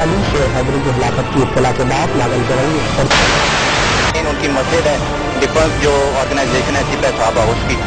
अली शेर हैदरी की हिलाकत की इत्तला के बाद नागन चौरंगी उनकी मस्जिद है डिफेंस जो ऑर्गेनाइजेशन है सिपह साहबा उसकी।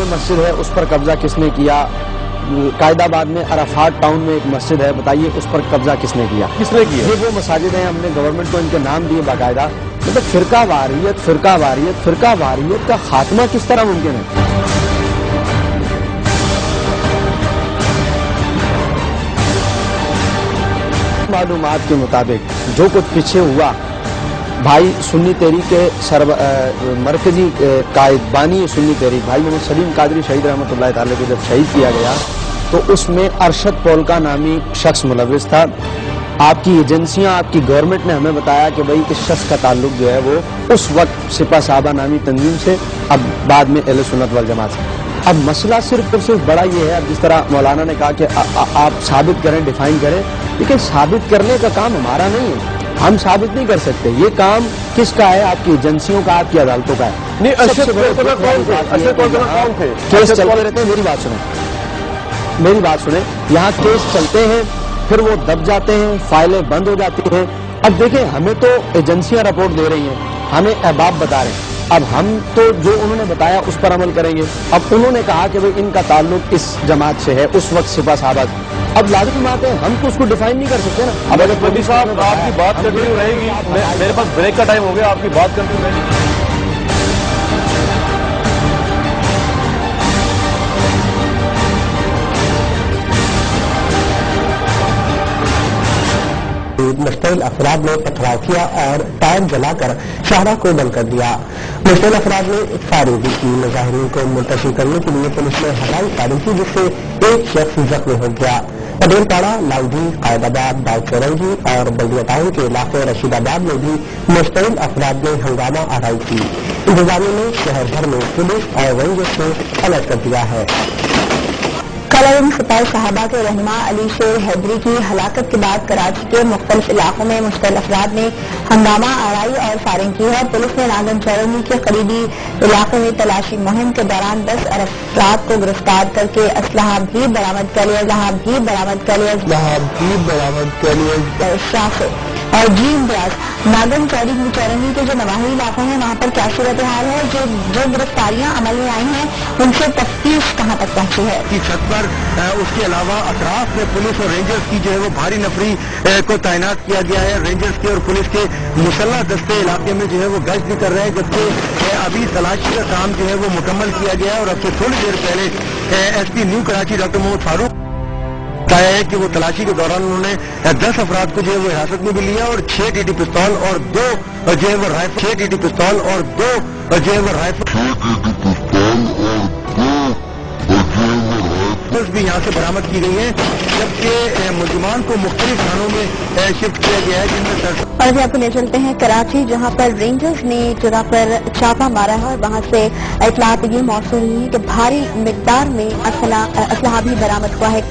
मस्जिद है उस पर कब्जा किसने किया? कायदाबाद में अराफात टाउन में एक मस्जिद है, बताइए उस पर कब्जा किसने किया? ये वो मसाजिद हैं, हमने गवर्नमेंट को इनके नाम दिए बाकायदा। मतलब फिरका वारियत का खात्मा किस तरह मुमकिन है? मालूमात के मुताबिक जो कुछ पीछे हुआ, भाई सुन्नी तहरीक के मरकजी कायद बानी सुन्नी तहरीक भाई मोहम्मद सलीम कादरी शहीद रहमतुल्लाह ताला को जब शहीद किया गया तो उसमें अरशद पोलका नामी शख्स मुलविस था। आपकी एजेंसियां, आपकी गवर्नमेंट ने हमें बताया कि भाई इस शख्स का ताल्लुक जो है वो उस वक्त सिपा साहबा नामी तंजीम से, अब बाद में अहले सुन्नत वल जमात से। अब मसला सिर्फ और सिर्फ बड़ा ये है, अब जिस तरह मौलाना ने कहा कि आप साबित करें, डिफाइन करें, लेकिन साबित करने का काम हमारा नहीं है, हम साबित नहीं कर सकते। ये काम किसका है? आपकी एजेंसियों का, आपकी अदालतों का है। नहीं, केस चलते रहते हैं। मेरी बात सुने, यहाँ केस चलते हैं, फिर वो दब जाते हैं, फाइलें बंद हो जाती हैं। अब देखें, हमें तो एजेंसियां रिपोर्ट दे रही हैं, हमें अहबाब बता रहे हैं, अब हम तो जो उन्होंने बताया उस पर अमल करेंगे। अब उन्होंने कहा कि भाई इनका ताल्लुक इस जमात से है, उस वक्त सिपा साहबा। अब लाजिम बात है, हम तो उसको डिफाइन नहीं कर सकते ना। अब अगर मोदी साहब आपकी बात कंटिन्यू रहेगी, मेरे पास ब्रेक का टाइम हो गया, आपकी बात कंटिन्यू रहेगी। मुश्तइल अफराद ने पथराव किया और टायर जलाकर शाहराह को बंद कर दिया। मुश्तइल अफराद ने फायरिंग भी की। मुजाहिरीन को मुंतशिर करने के लिए पुलिस ने हवाई फायरिंग की, जिससे एक शख्स जख्मी हो गया। पटेलपाड़ा, लाउडी, कायदाबाद, दाऊदचौरंगी और बल्दिया टाउन के इलाके रशीदाबाद में भी मुश्तइल अफराद ने हंगामा आराई की। इंतजामिया ने शहर भर में पुलिस और रेंजर्स को अलर्ट कर दिया है। कल सिपाही साहबा के रहनुमा अली शेर हैदरी की हलाकत के बाद कराची के मुख्तलिफ इलाकों में मुश्तइल अफराद ने हंगामा आराई और फायरिंग की है। पुलिस ने नागन चौरंगी के करीबी इलाकों में तलाशी मुहिम के दौरान 10 अफराद को गिरफ्तार करके असलहा भी बरामद कर लिया और जी इम्तियाज, नागन चौरंगी के जो नवाही इलाके हैं वहाँ पर क्या सूरत हाल है? जो गिरफ्तारियां अमल में आई हैं उनसे तफ्तीश कहाँ तक पहुँची है? की छत पर उसके अलावा अतराफ में पुलिस और रेंजर्स की जो है वो भारी नफरी को तैनात किया गया है। रेंजर्स के और पुलिस के मुसल्लह दस्ते इलाके में जो है वो गश्त भी कर रहे हैं, जबकि अभी तलाशी का काम जो है वो मुकम्मल किया गया है। और अब से थोड़ी देर पहले एसपी न्यू कराची डॉक्टर मोहम्मद फारूक बताया है कि वो तलाशी के दौरान उन्होंने 10 अफराद को जो है वो हिरासत में भी लिया और 6 टीटी पिस्तौल और 2 जो है वो राइफल भी यहाँ से बरामद की गई है, जबकि मुलजिमान को मुख्तलिफ थानों में शिफ्ट किया गया है, जिनमें और अभी आपको ले चलते हैं कराची, जहाँ पर रेंजर्स ने जगह पर छापा मारा है और वहाँ से इत्तलात ये मौसूल हुई है कि भारी मिकदार में असलहा भी बरामद हुआ है।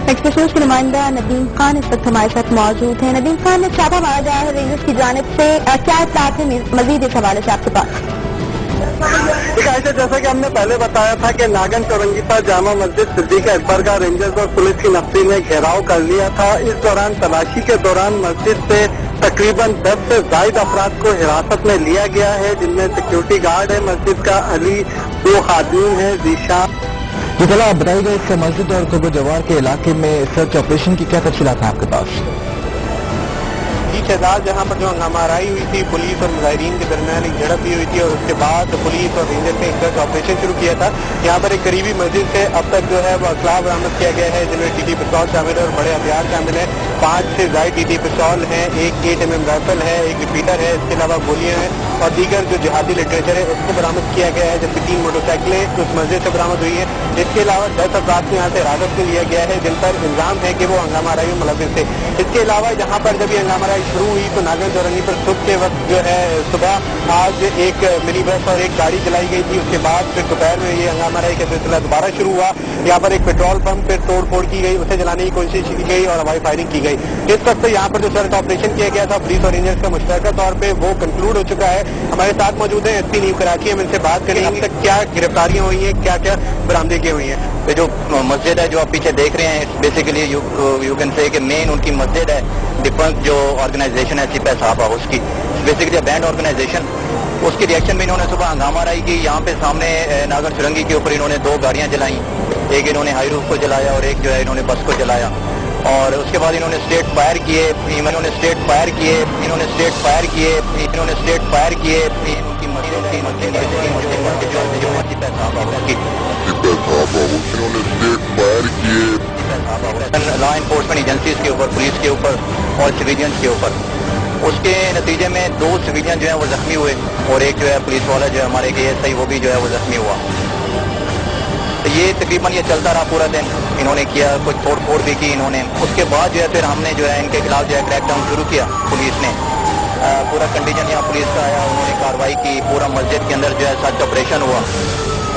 एक्सप्रेस न्यूज के नुमाइंदा नदीम खान इस वक्त हमारे साथ मौजूद हैं। नदीम खान, छापा मारा जा रहा है रेंजर्स की जानिब से, क्या इत्तलात है मजीद इस हवाले से आपके पास? ऐसे जैसा कि हमने पहले बताया था कि नागन चौरंगी पर जामा मस्जिद सिद्दीक अकबर का रेंजर्स और पुलिस की नफरी ने घेराव कर लिया था। इस दौरान तलाशी के दौरान मस्जिद से तकरीबन 10 से ज्यादा अफराद को हिरासत में लिया गया है, जिनमें सिक्योरिटी गार्ड है मस्जिद का अली, 2 खादिम है जीशा। जी चलो आप बताइएगा, इस मस्जिद और कुब जवार के इलाके में सर्च ऑपरेशन की क्या तफसीलात है आपके पास? जी शहजाद, जहाँ पर जो हंगामाराई हुई थी, पुलिस और मुजाहिरीन के दरमियान एक झड़प भी हुई थी और उसके बाद पुलिस और रेंजर्स ने सर्च ऑपरेशन शुरू किया था। यहाँ पर एक करीबी मस्जिद से अब तक जो है वो असलाह बरामद किया गया है, जिनमें टीटी पिस्तौल शामिल है और बड़े हथियार शामिल है। 5 से ज़ायद टीटी पिस्तौल हैं, एक 8mm राइफल है, एक रिपीटर है, इसके अलावा गोलियां हैं और दीगर जो जिहादी लिटरेचर है उसको बरामद किया गया है, जबकि 3 मोटरसाइकिलें उस मस्जिद से बरामद हुई है। इसके अलावा 10 अफराद को यहाँ से हिरासत में लिया गया है जिन पर इल्जाम है कि वो हंगामा आराई में मुलविस थे। इसके अलावा यहाँ पर जब ये हंगामा आराई शुरू हुई तो नागर चौरंगी पर सुबह के वक्त जो है सुबह आज एक मिनी बस और एक गाड़ी जलाई गई थी। उसके बाद फिर दोपहर में ये हंगामा आराई का सिलसिला दोबारा शुरू हुआ। यहाँ पर एक पेट्रोल पंप पर तोड़ फोड़ की गई, उसे जलाने की कोशिश की गई और हवाई फायरिंग की गई। इस वक्त यहाँ पर जो सर्च ऑपरेशन किया गया था पुलिस और रेंजर्स का मुश्तरका तौर पर वो कंक्लूड हो चुका है। हमारे साथ मौजूद है एसपी न्यू कराची, हम इनसे बात करेंगे अब तक क्या गिरफ्तारियां हुई हैं, क्या क्या बरामदगी हुई हैं। ये जो मस्जिद है जो आप पीछे देख रहे हैं, बेसिकली यू कैन से कि मेन उनकी मस्जिद है। डिफेंस जो ऑर्गेनाइजेशन है सिपह साहब हाउस की, बेसिकली बैंड ऑर्गेनाइजेशन, उसकी रिएक्शन में इन्होंने सुबह हंगामा आराई की। यहाँ पे सामने नागर सुरंगी के ऊपर इन्होंने 2 गाड़ियाँ जलाई, एक इन्होंने हाई रूफ को जलाया और एक जो है इन्होंने बस को जलाया। और उसके बाद इन्होंने स्ट्रेट फायर किए, इन्होंने स्ट्रेट फायर किए, इन्होंने स्ट्रेट फायर किए, इन्होंने स्ट्रेट फायर किए उनकी लॉ एनफोर्समेंट एजेंसीज के ऊपर, पुलिस के ऊपर और सिविलियंस के ऊपर। उसके नतीजे में 2 सिविलियन जो है वो जख्मी हुए और एक जो है पुलिस वाला जो है हमारे ASI वो भी जो है वो जख्मी हुआ। तो ये तकरीबन ये चलता रहा पूरा दिन, इन्होंने किया, कुछ तोड़ फोड़ भी की इन्होंने। उसके बाद जो है फिर हमने जो है इनके खिलाफ जो है क्रैकडाउन शुरू किया पुलिस ने। पूरा कंडीशन यहाँ पुलिस का आया, उन्होंने कार्रवाई की, पूरा मस्जिद के अंदर जो है सर्च ऑपरेशन हुआ।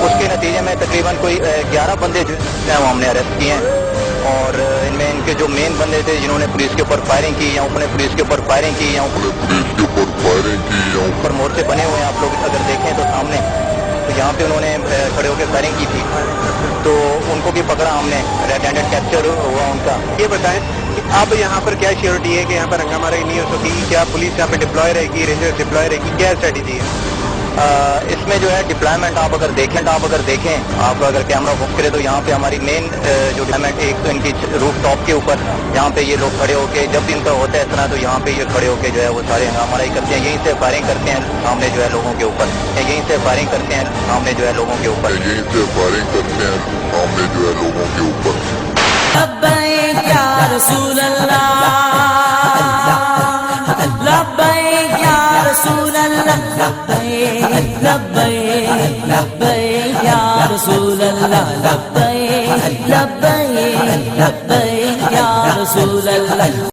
उसके नतीजे में तकरीबन कोई 11 बंदे जो है वो हमने अरेस्ट किए हैं और इनमें इनके जो मेन बंदे थे जिन्होंने पुलिस के ऊपर फायरिंग की या ऊपर पुलिस के ऊपर फायरिंग की या ऊपर मोर्चे बने हुए हैं, आप लोग अगर देखें तो सामने, तो यहाँ पे उन्होंने खड़े होकर फायरिंग की थी, तो उनको भी पकड़ा हमने, रेड हैंडेड कैप्चर हुआ उनका। ये बताएं कि अब यहाँ पर क्या श्योरिटी है कि यहाँ पर हंगामा आराई नहीं हो सकेगी? क्या पुलिस यहाँ पे डिप्लॉय रहेगी, रेंजर्स डिप्लॉय रहेगी, क्या स्ट्रेटेजी है? इसमें जो है डिप्लॉयमेंट आप अगर देखें, आप अगर कैमरा बुक करें तो यहाँ पे हमारी मेन जो डिप्लॉयमेंट, एक तो इनकी रूफ टॉप के ऊपर यहाँ पे ये लोग खड़े होके, जब भी इनका होता है इतना तो यहाँ पे ये खड़े होके जो है वो सारे हंगामा आराई करते हैं, यहीं से फायरिंग करते हैं सामने जो है लोगों के ऊपर, यहीं से फायरिंग करते हैं सामने जो है लोगों के ऊपर, यहीं से फायरिंग करते हैं सामने जो है लोगों के ऊपर। लब्बैक या रसूल अल्लाह, लब्बैक या रसूल अल्लाह, लब्बैक लब्बैक लब्बैक या रसूल अल्लाह, लब्बैक लब्बैक लब्बैक या रसूल अल्लाह।